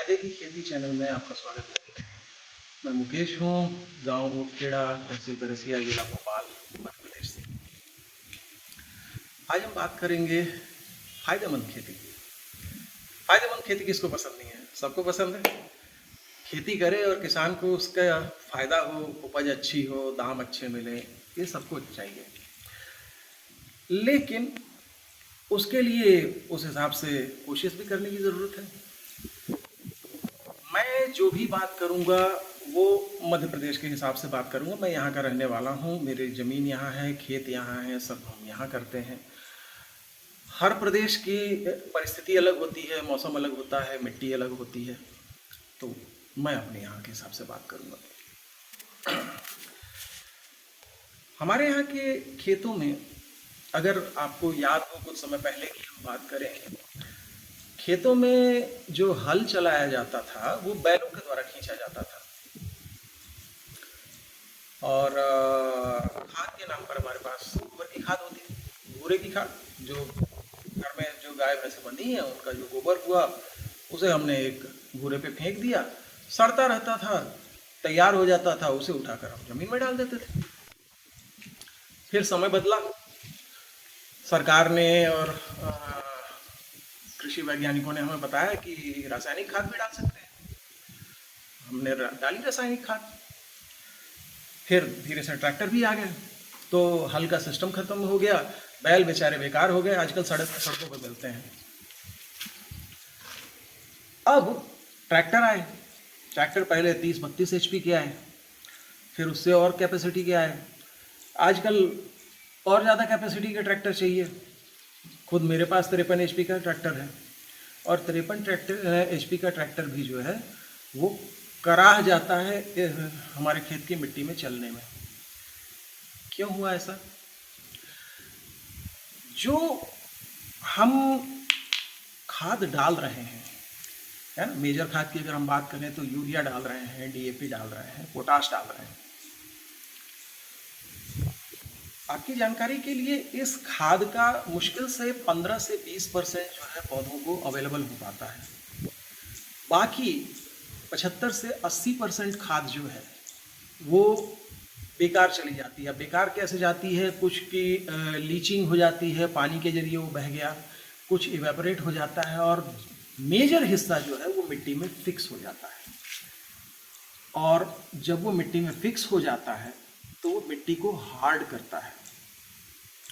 फायदे की खेती चैनल में आपका स्वागत है। मैं मुकेश हूँ, गांव खेड़ा, तहसील बरसिया, जिला भोपाल, मध्य प्रदेश से। आज हम बात करेंगे फायदेमंद खेती की। फायदेमंद खेती किसको पसंद नहीं है? सबको पसंद है। खेती करे और किसान को उसका फायदा हो, उपज अच्छी हो, दाम अच्छे मिले, ये सबको चाहिए। लेकिन उसके लिए उस हिसाब से कोशिश भी करने की ज़रूरत है। मैं जो भी बात करूंगा वो मध्य प्रदेश के हिसाब से बात करूंगा। मैं यहाँ का रहने वाला हूँ, मेरी ज़मीन यहाँ है, खेत यहाँ है, सब हम यहाँ करते हैं। हर प्रदेश की परिस्थिति अलग होती है, मौसम अलग होता है, मिट्टी अलग होती है, तो मैं अपने यहाँ के हिसाब से बात करूँगा। हमारे यहाँ के खेतों में, अगर आपको याद हो कुछ समय पहले की हम बात करें, खेतों में जो हल चलाया जाता था वो बैलों के द्वारा खींचा जाता था। और खाद के नाम पर हमारे पास गोबर की खाद होती है, भूरे की खाद। जो घर में जो गाय भैंसे बंधी हैं उनका जो गोबर हुआ उसे हमने एक भूरे पे फेंक दिया, सड़ता रहता था, तैयार हो जाता था, उसे उठाकर हम जमीन में डाल देते थे। फिर समय बदला, सरकार ने और कृषि वैज्ञानिकों ने हमें बताया कि रासायनिक खाद भी डाल सकते हैं। हमने डाली रासायनिक खाद। फिर धीरे से ट्रैक्टर भी आ गए, तो हल का सिस्टम खत्म हो गया, बैल बेचारे बेकार हो गए, आजकल सड़कों पर मिलते हैं। अब ट्रैक्टर आए। ट्रैक्टर पहले 30-32 HP के आए, फिर उससे और कैपेसिटी के आए। आजकल और ज़्यादा कैपेसिटी के ट्रैक्टर चाहिए। खुद मेरे पास 53 HP का ट्रैक्टर है, और 53 HP का ट्रैक्टर भी जो है वो कराह जाता है हमारे खेत की मिट्टी में चलने में। क्यों हुआ ऐसा? जो हम खाद डाल रहे हैं, है ना, मेजर खाद की अगर हम बात करें तो यूरिया डाल रहे हैं, DAP डाल रहे हैं, पोटाश डाल रहे हैं। आपकी जानकारी के लिए, इस खाद का मुश्किल से 15 से 20% जो है पौधों को अवेलेबल हो पाता है। बाकी 75 से 80% खाद जो है वो बेकार चली जाती है। बेकार कैसे जाती है? कुछ की लीचिंग हो जाती है, पानी के जरिए वो बह गया, कुछ इवेपोरेट हो जाता है, और मेजर हिस्सा जो है वो मिट्टी में फिक्स हो जाता है। और जब वो मिट्टी में फिक्स हो जाता है तो वो मिट्टी को हार्ड करता है,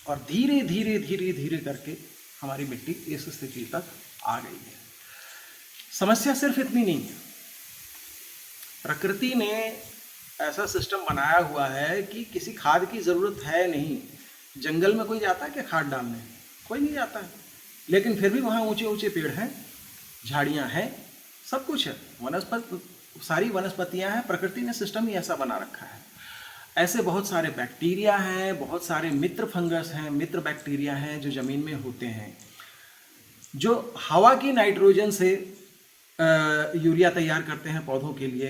और धीरे धीरे धीरे धीरे करके हमारी मिट्टी इस स्थिति तक आ गई है। समस्या सिर्फ इतनी नहीं है, प्रकृति ने ऐसा सिस्टम बनाया हुआ है कि किसी खाद की ज़रूरत है नहीं। जंगल में कोई जाता है क्या खाद डालने? कोई नहीं जाता है। लेकिन फिर भी वहाँ ऊंचे ऊंचे पेड़ हैं, झाड़ियाँ हैं, सब कुछ है, सारी वनस्पतियाँ हैं। प्रकृति ने सिस्टम ही ऐसा बना रखा है। ऐसे बहुत सारे बैक्टीरिया हैं, बहुत सारे मित्र फंगस हैं, मित्र बैक्टीरिया हैं जो ज़मीन में होते हैं, जो हवा की नाइट्रोजन से यूरिया तैयार करते हैं पौधों के लिए।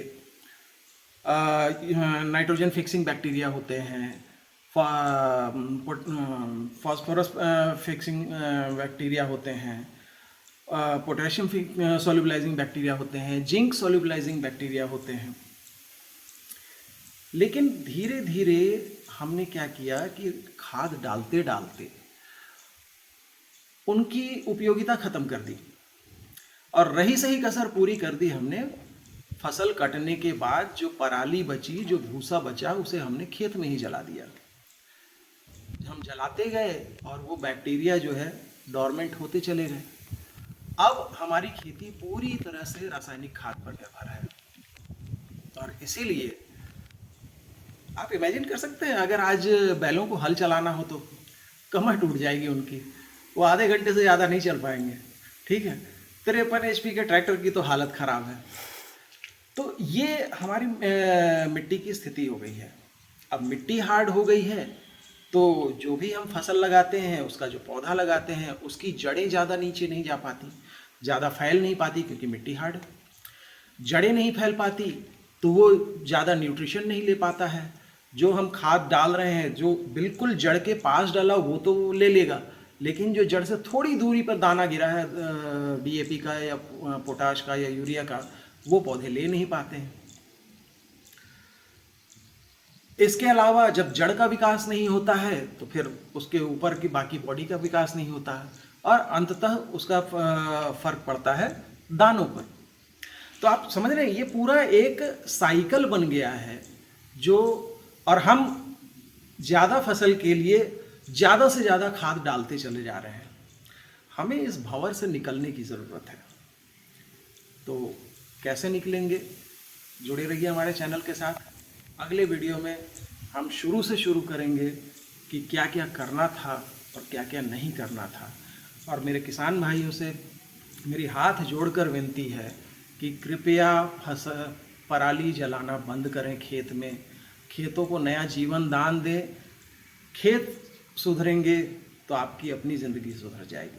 नाइट्रोजन फिक्सिंग बैक्टीरिया होते हैं, फास्फोरस फिक्सिंग बैक्टीरिया होते हैं, पोटेशियम सोल्यूबलाइजिंग बैक्टीरिया होते हैं, जिंक सोल्यूबलाइजिंग बैक्टीरिया होते हैं। लेकिन धीरे धीरे हमने क्या किया कि खाद डालते डालते उनकी उपयोगिता खत्म कर दी, और रही सही कसर पूरी कर दी हमने। फसल कटने के बाद जो पराली बची, जो भूसा बचा, उसे हमने खेत में ही जला दिया। हम जलाते गए और वो बैक्टीरिया जो है डोरमेंट होते चले गए। अब हमारी खेती पूरी तरह से रासायनिक खाद पर निर्भर है, और इसीलिए आप इमेजिन कर सकते हैं, अगर आज बैलों को हल चलाना हो तो कमर टूट जाएगी उनकी, वो आधे घंटे से ज़्यादा नहीं चल पाएंगे। ठीक है, 53 HP के ट्रैक्टर की तो हालत ख़राब है। तो ये हमारी मिट्टी की स्थिति हो गई है। अब मिट्टी हार्ड हो गई है, तो जो भी हम फसल लगाते हैं, उसका जो पौधा लगाते हैं, उसकी जड़ें ज़्यादा नीचे नहीं जा पाती, ज़्यादा फैल नहीं पाती, क्योंकि मिट्टी हार्ड है। जड़ें नहीं फैल पाती तो वो ज़्यादा न्यूट्रिशन नहीं ले पाता है। जो हम खाद डाल रहे हैं, जो बिल्कुल जड़ के पास डाला वो तो ले लेगा, लेकिन जो जड़ से थोड़ी दूरी पर दाना गिरा है DAP का या पोटाश का या यूरिया का, वो पौधे ले नहीं पाते हैं। इसके अलावा जब जड़ का विकास नहीं होता है तो फिर उसके ऊपर की बाकी बॉडी का विकास नहीं होता है, और अंततः उसका फर्क पड़ता है दानों पर। तो आप समझ रहे हैं, ये पूरा एक साइकिल बन गया है जो, और हम ज़्यादा फसल के लिए ज़्यादा से ज़्यादा खाद डालते चले जा रहे हैं। हमें इस भंवर से निकलने की ज़रूरत है। तो कैसे निकलेंगे? जुड़े रहिए हमारे चैनल के साथ। अगले वीडियो में हम शुरू से शुरू करेंगे कि क्या क्या करना था और क्या क्या नहीं करना था। और मेरे किसान भाइयों से मेरी हाथ जोड़कर विनती है कि कृपया पराली जलाना बंद करें। खेत में खेतों को नया जीवन दान दें। खेत सुधरेंगे तो आपकी अपनी ज़िंदगी सुधर जाएगी।